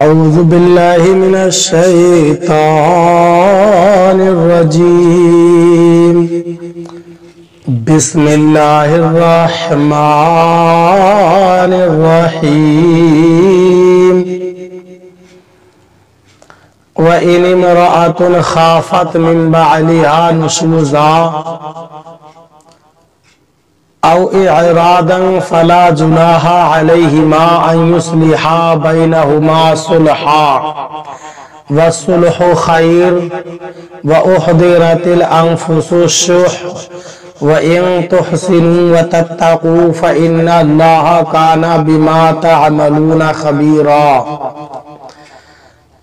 أعوذ بالله من الشيطان الرجيم. بسم الله الرحمن الرحيم. وإن امرأة خافت من بعلها نشوزا أو إعراضا فلا جناح عليهما أن يصلحا بينهما صلحا والصلح خير وأحضرت الأنفس الشح وإن تحسنوا وتتقوا فإن الله كان بما تعملون خبيرا.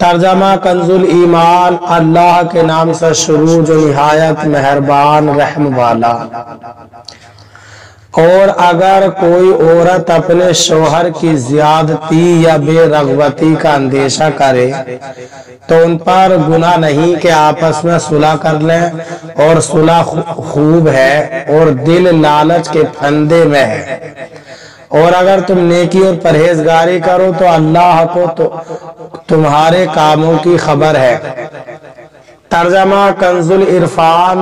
ترجمہ کنزُل ایمان. اللہ کے نام سے شروع جو نہایت مہربان رحم والا. اور اگر کوئی عورت اپنے شوہر کی زیادتی یا بے رغبتی کا اندیشہ کرے تو ان پر گناہ نہیں کہ آپس میں صلح کر لیں، اور صلح خوب ہے اور دل لالچ کے پھندے میں ہے. اور اگر تم نیکی اور پرہیزگاری کرو تو اللہ کو تمہارے کاموں کی خبر ہے. ترجمہ کنزُل عرفان.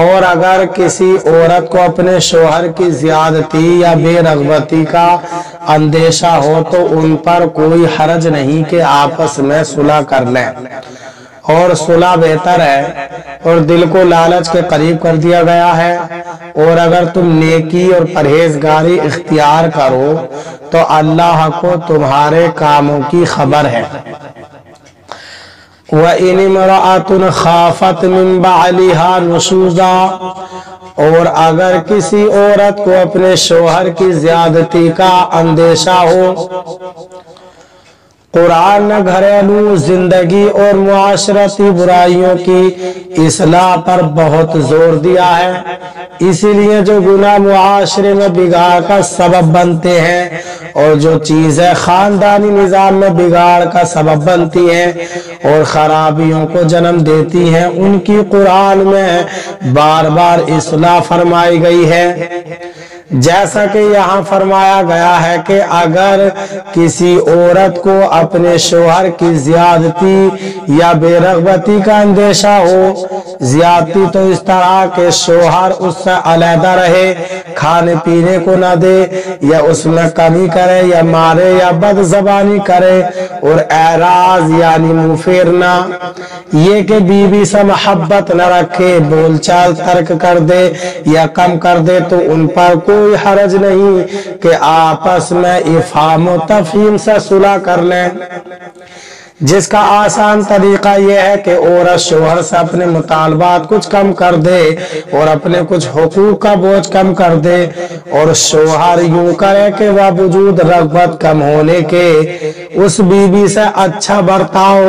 اور اگر کسی عورت کو اپنے شوہر کی زیادتی یا بے رغبتی کا اندیشہ ہو تو ان پر کوئی حرج نہیں کہ آپس میں صلح کر لیں، اور صلح بہتر ہے اور دل کو لالچ کے قریب کر دیا گیا ہے. اور اگر تم نیکی اور پرہیزگاری اختیار کرو تو اللہ کو تمہارے کاموں کی خبر ہے. وَإِنِ امْرَأَةٌ خَافَتْ مِنْ بَعْلِهَا نُشُوزًا. اور اگر کسی عورت کو اپنے شوہر کی زیادتی کا اندیشہ ہو. قرآن نے گھریلو زندگی اور معاشرتی برائیوں کی اصلاح پر بہت زور دیا ہے. اسی لیے جو گناہ معاشرے میں بگاڑ کا سبب بنتے ہیں اور جو چیزیں خاندانی نظام میں بگاڑ کا سبب بنتی ہیں اور خرابیوں کو جنم دیتی ہیں، ان کی قرآن میں بار بار اصلاح فرمائی گئی ہے. جیسا کہ یہاں فرمایا گیا ہے کہ اگر کسی عورت کو اپنے شوہر کی زیادتی یا بے رغبتی کا اندیشہ ہو. زیادتی تو اس طرح کہ شوہر اس سے علیحدہ رہے، کھانے پینے کو نہ دے یا اس میں کمی کرے یا مارے یا بد زبانی کرے، اور اعراض یعنی منہ پھیرنا، یہ کہ بیوی سے محبت نہ رکھے، بول چال ترک کر دے یا کم کر دے تو ان پر کوئی حرج نہیں کہ آپس میں افہام و تفہیم سے صلح کر لیں. جس کا آسان طریقہ یہ ہے کہ عورت شوہر سے اپنے مطالبات کچھ کم کر دے اور اپنے کچھ حقوق کا بوجھ کم کر دے، اور شوہر یوں کرے کہ باوجود رغبت کم ہونے کے اس بیوی سے اچھا برتاؤ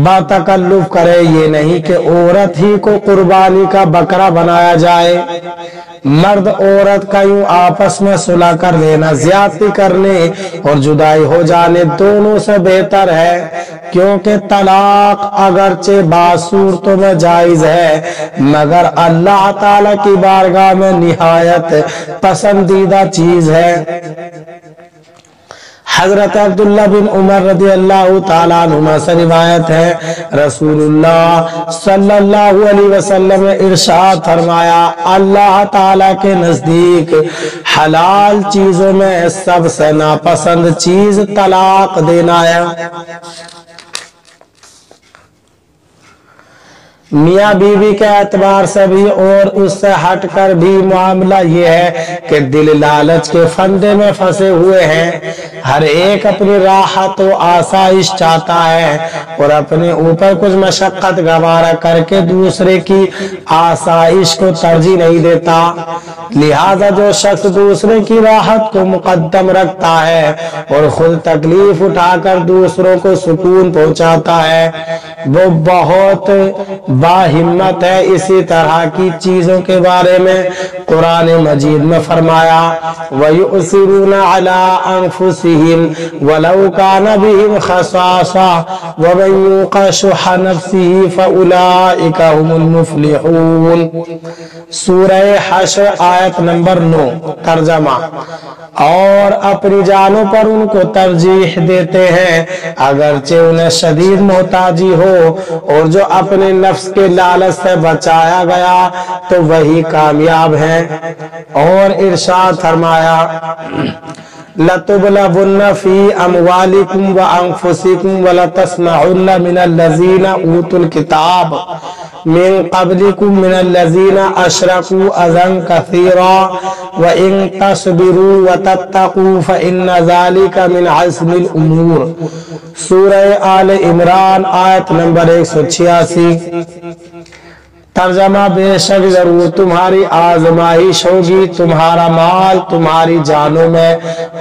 باتکلف کرے. یہ نہیں کہ عورت ہی کو قربانی کا بکرا بنایا جائے. مرد عورت کا یوں آپس میں صلح کر لینا زیادتی کرنے اور جدائی ہو جانے دونوں سے بہتر ہے، کیونکہ طلاق اگرچہ بعض صورتوں میں جائز ہے مگر اللہ تعالی کی بارگاہ میں نہایت پسندیدہ چیز ہے. حضرت عبداللہ بن عمر رضی اللہ تعالیٰ عنہ سے روایت ہے، رسول اللہ صلی اللہ علیہ وسلم نے ارشاد فرمایا، اللہ تعالیٰ کے نزدیک حلال چیزوں میں سب سے ناپسند چیز طلاق دینا ہے. میاں بیوی کے اعتبار سے بھی اور اس سے ہٹ کر بھی معاملہ یہ ہے کہ دل لالچ کے فندے میں پھنسے ہوئے ہیں. ہر ایک اپنی راحت و آسائش چاہتا ہے اور اپنے اوپر کچھ مشقت گوارا کر کے دوسرے کی آسائش کو ترجیح نہیں دیتا. لہذا جو شخص دوسرے کی راحت کو مقدم رکھتا ہے اور خود تکلیف اٹھا کر دوسروں کو سکون پہنچاتا ہے، وہ بہت बाहिम्मत है। इसी तरह की चीजों के बारे में कुरान मजीद में फरमाया वयुसिरून अला अनफुसिहिम वलौ कान बिहिम खसासा वमन युक़ शुह नफ्सिही फउलाइका हुमुल मुफ्लिहून। सूरह हश्र आयत नंबर 9। तर्जमा और अपनी जानों पर उनको तरजीह देते हैं अगरचे उन्हें शदीद मोहताजी हो, और जो अपने नफ्स के लालच से बचाया गया तो वही कामयाब है। और इरशाद फरमाया लतुबलवुन्न फी अमवालिकुम व अनफुसिकुम व लतस्मउन्न मिनल्लज़ीना ऊतुल किताब मिन क़ब्लिकुम मिनल्लज़ीना अशरकू अज़न कसीरा व इन तस्बिरू व तत्तकू फ़इन्न ज़ालिका मिन अज़्मिल उमूर। सूरह आल इमरान आयत नंबर 186। तर्जमा बेशक जरूर तुम्हारी आजमाइश होगी तुम्हारा माल तुम्हारी जानों में,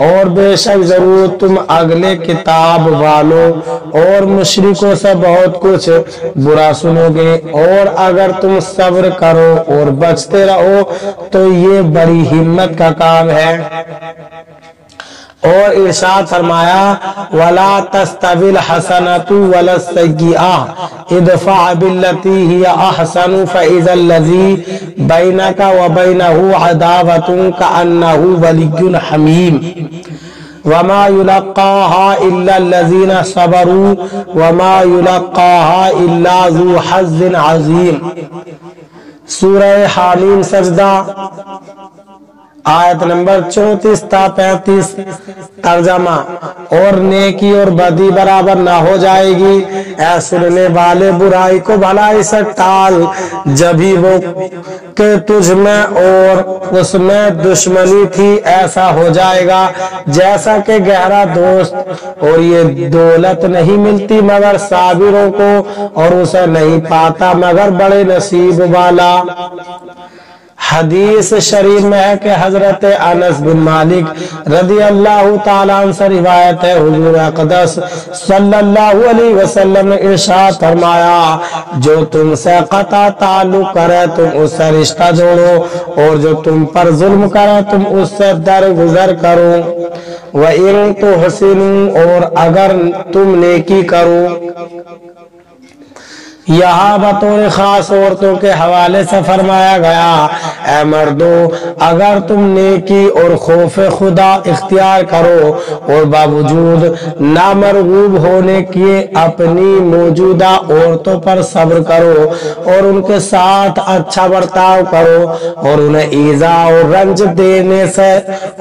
और बेशक जरूर तुम अगले किताब वालों और मुशरिकों से बहुत कुछ बुरा सुनोगे, और अगर तुम सब्र करो और बचते रहो तो ये बड़ी हिम्मत का काम है। और इरशाद फरमाया वला तस्तविल हसनतु वला सय्यिआ इदफा बिल्लती हिया अहसनु फइज़ल लज़ी बैनका व बैनहु अदावतुन कअन्नहु वलिय्युन हमीम वमा युलक्काहा इल्ला लज़ीना सबरू वमा युलक्काहा इल्ला ज़ू हज़्ज़िन अज़ीम। सूरह हामीम सजदा आयत नंबर 34 ता 35। तर्जमा और नेकी और बदी बराबर ना हो जाएगी। ऐ सुनने वाले बुराई को भलाई से टाल, जभी वो के तुझ में और उसमें दुश्मनी थी ऐसा हो जाएगा जैसा कि गहरा दोस्त। और ये दौलत नहीं मिलती मगर साबिरों को, और उसे नहीं पाता मगर बड़े नसीब वाला। हदीस शरीफ में है कि हजरत अनस बिन मालिक रदी अल्लाह ताला अन्हु से रिवायत है हुजूर अक़दस सल्लल्लाहु अलैहि वसल्लम ने इरशाद फरमाया जो तुमसे कता ताल्लुक करे तुम उससे रिश्ता जोड़ो, और जो तुम पर जुल्म करे तुम उससे दरगुजर करो। व इन तुहसिनु और अगर तुम नेकी करो। यहाँ बतौर खास औरतों के हवाले से फरमाया गया ऐ मर्दो अगर तुम नेकी और खौफ खुदा इख्तियार करो और बावजूद नामरगूब होने के अपनी मौजूदा औरतों पर सब्र करो और उनके साथ अच्छा बर्ताव करो और उन्हें ईजा और रंज देने से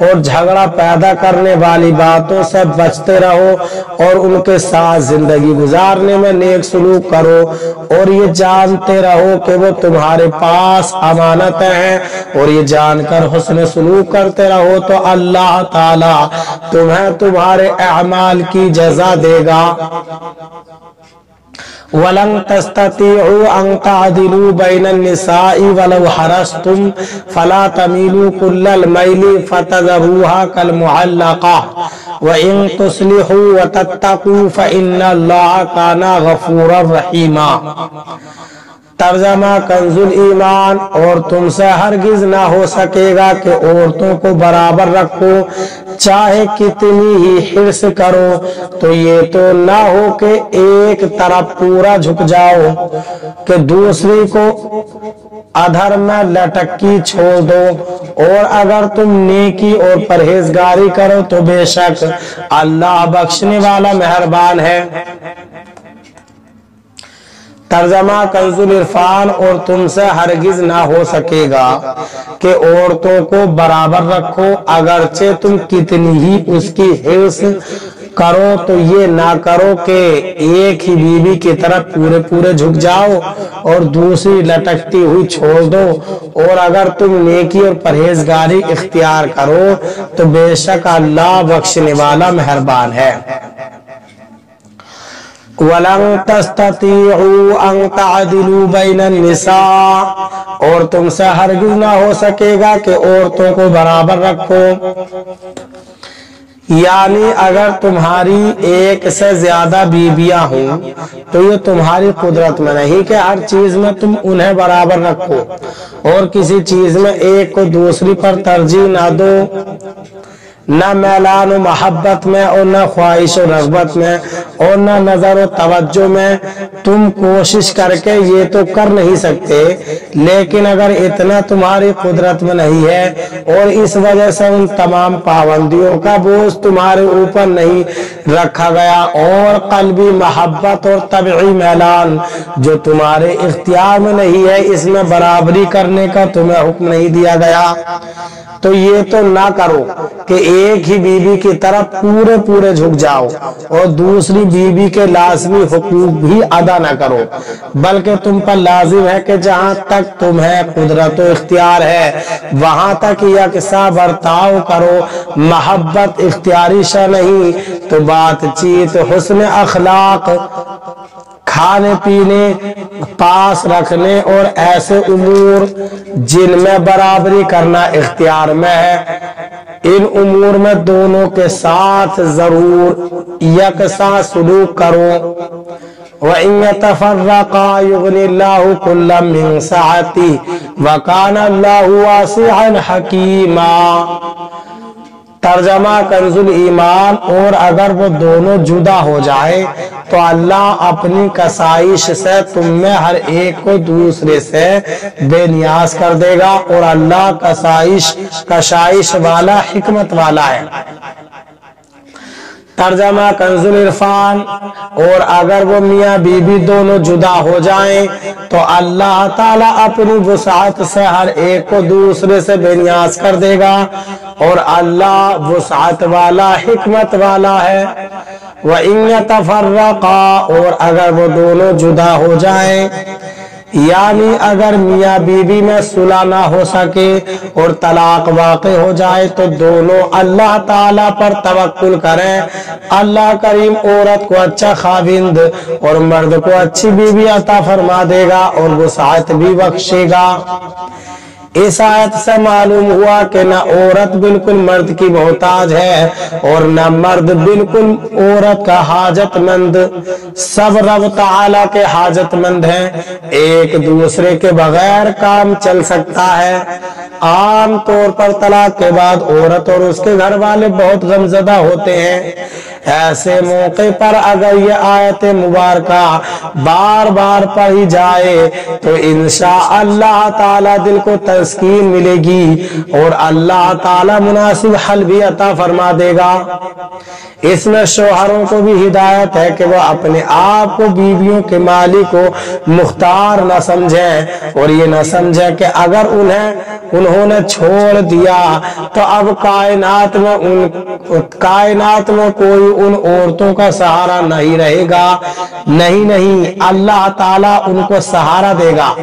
और झगड़ा पैदा करने वाली बातों से बचते रहो और उनके साथ जिंदगी गुजारने में नेक सलूक करो और ये जानते रहो कि वो तुम्हारे पास अमानत है और ये जानकर हुस्न सलूक करते रहो तो अल्लाह ताला तुम्हें तुम्हारे अमाल की जज़ा देगा। वलं तस्ततीउ अन तादिलू बैनन निसाई वलौ हरस्तुम फला तमीलू कुल्लल मैली फतज़रूहा कल मुअल्लक़ा व इन तुस्लिहू व तत्तकू फ़इन्नल्लाह काना गफूरर रहीमा। तर्जमा कंजुल ईमान और तुमसे हरगिज ना हो सकेगा कि औरतों को बराबर रखो चाहे कितनी ही हिर्स करो, तो ये तो ना हो कि एक तरफ पूरा झुक जाओ कि दूसरी को अधर्म में लटकी छोड़ दो, और अगर तुम नेकी और परहेजगारी करो तो बेशक अल्लाह बख्शने वाला मेहरबान है। तर्जमा कंजुल इरफान और तुमसे हरगिज ना हो सकेगा कि औरतों को बराबर रखो अगरचे तुम कितनी ही उसकी हिर्स करो, तो ये ना करो कि एक ही बीवी की तरफ पूरे पूरे झुक जाओ और दूसरी लटकती हुई छोड़ दो, और अगर तुम नेकी और परहेजगारी इख्तियार करो तो बेशक अल्लाह बख्शने वाला मेहरबान है। वलं तस्ततीउ अन तादिलू बैनन निसा और तुमसे हरगिज ना हो सकेगा कि औरतों को बराबर रखो। यानी अगर तुम्हारी एक से ज्यादा बीबियां हों तो ये तुम्हारी कुदरत में नहीं कि हर चीज में तुम उन्हें बराबर रखो और किसी चीज में एक को दूसरी पर तरजीह ना दो, न मैलान मोहब्बत में और न ख्वाहिश और रग़बत में और न नजर और तवज्जो में। तुम कोशिश करके ये तो कर नहीं सकते, लेकिन अगर इतना तुम्हारी कुदरत में नहीं है और इस वजह से उन तमाम पाबंदियों का बोझ तुम्हारे ऊपर नहीं रखा गया और क़ल्बी मोहब्बत और तबई मैलान जो तुम्हारे इख्तियार में नहीं है, इसमें बराबरी करने का तुम्हें हुक्म नहीं दिया गया, तो ये तो ना करो कि एक ही बीवी की तरफ पूरे पूरे झुक जाओ और दूसरी बीवी के लाजमी हुकूक भी अदा ना करो, बल्कि तुम पर लाजिम है कि जहाँ तक तुम्हें कुदरत और इख्तियार है वहां तक यकसा बर्ताव करो। मोहब्बत इख्तियारी शय नहीं, तो बातचीत, हुस्न अखलाक, खाने पीने, पास रखने और ऐसे उमूर जिनमें बराबरी करना इख्तियार में है, इन उमूर में दोनों के साथ जरूर यकसा सुलूक करो। वइन यतफर्रक़ा युग़निल्लाहु कुल्लम मिन सअती व काना अल्लाहु वासिअन हकीमा। तर्जमा कंजुल ईमान, और अगर वो दोनों जुदा हो जाए तो अल्लाह अपनी कसाइश से तुम में हर एक को दूसरे से बेनियाज कर देगा और अल्लाह कसाइश वाला, हिकमत वाला है। तर्जमा कंजुल इरफान, और अगर वो मियाँ बीबी दोनों जुदा हो जाएं तो अल्लाह ताला अपनी वुसाअत से हर एक को दूसरे से बेनियाज कर देगा और अल्लाह वुसाअत वाला, हिकमत वाला है। व इन यतफर्रक़ा, और अगर वो दोनों जुदा हो जाएं, यानी अगर मियाँ बीबी में सुलह ना हो सके और तलाक वाक़े हो जाए तो दोनों अल्लाह ताला पर तवक्कुल करें। अल्लाह करीम औरत को अच्छा खाविंद और मर्द को अच्छी बीवी अता फरमा देगा और वुसाअत भी बख्शेगा। इस आयत से मालूम हुआ कि न औरत बिल्कुल मर्द की मोहताज है और न मर्द बिल्कुल औरत का हाजतमंद। सब रब ताला के हाजतमंद हैं, एक दूसरे के बगैर काम चल सकता है। आम तौर पर तलाक के बाद औरत और उसके घर वाले बहुत गमज़दा होते हैं। ऐसे मौके पर अगर ये आयत मुबारका बार बार पढ़ी जाए तो इंशाअल्लाह ताला दिल को तस्कीन मिलेगी और अल्लाह ताला मुनासिब हल भी अता फरमा देगा। इसमें शोहरों को भी हिदायत है कि वह अपने आप को बीवियों के मालिक को मुख्तार न समझें और ये न समझें कि अगर उन्होंने छोड़ दिया तो अब कायनात में कोई उन औरतों का सहारा नहीं रहेगा। नहीं, अल्लाह ताला उनको सहारा देगा।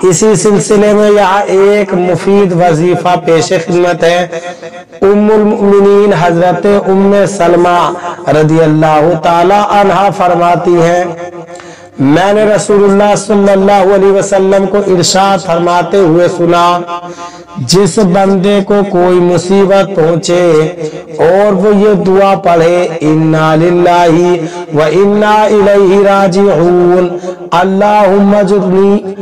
इसी सिलसिले में यहाँ एक मुफीद वजीफा पेश खिदमत है। उम्मुल मुमिनीन हजरत उम्मे सलमा रदी अल्लाह ताला अन्हा फरमाती हैं, मैंने रसूलुल्लाह सल्लल्लाहु अलैहि वसल्लम को इरशाद फरमाते हुए सुना, जिस बंदे को कोई मुसीबत पहुंचे और वो ये दुआ पढ़े, इन्ना लिल्लाहि व इन्ना इलैहि राजिऊन, अल्लाहुम्मा अजरनी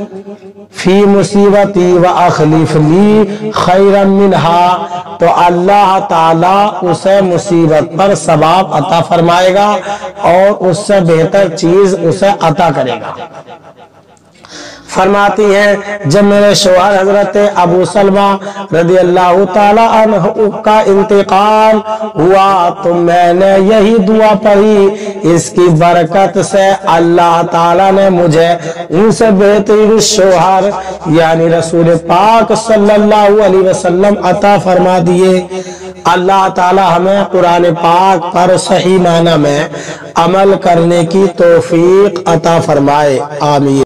फी मुसीबती व अखलिफ ली खैरन मिनहा, तो अल्लाह ताला उसे मुसीबत पर सवाब अता फरमाएगा और उससे बेहतर चीज उसे अता करेगा। फरमाती हैं, जब मेरे शौहर हजरत अबू सलमा रदी अल्लाह ताला अन्हु का इंतकाल हुआ तो मैंने यही दुआ पढ़ी। इसकी बरकत से अल्लाह ताला ने मुझे उनसे बेहतरीन शौहर यानी रसूल पाक सल्लल्लाहु अलैहि वसल्लम अता फरमा दिए। अल्लाह ताला हमें कुरान पाक पर सही माना में अमल करने की तौफीक अता फरमाए। आमीन।